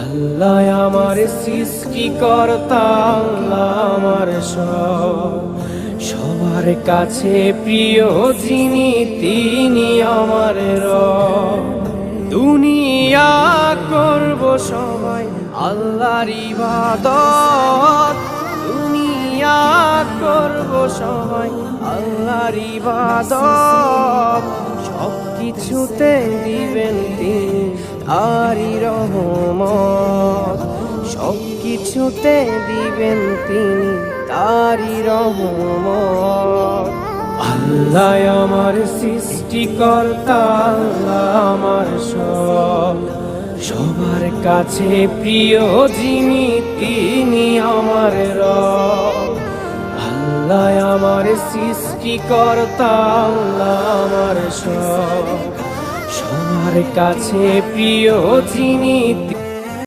আল্লাহ আমার সৃষ্টিকর্তা, আল্লাহ আমার সবার কাছে প্রিয় যিনি, তিনি আমার রব। দুনিয়া করব সবাই আল্লাহর ইবাদত, দুনিয়া করব সবাই আল্লাহর ইবাদত। সব কিছুতে দিবেন তিনি তারি রহমত, সব কিছুতে দিবেন তিনি তারি রহমত। আল্লাহ আমার সৃষ্টিকর্তা, আল্লাহ আমার সবার কাছে প্রিয় যিনি, তিনি আমার রব। আল্লাহ আমার সৃষ্টিকর্তা, আল্লাহ আমার সবার কাছে প্রিয় যিনি।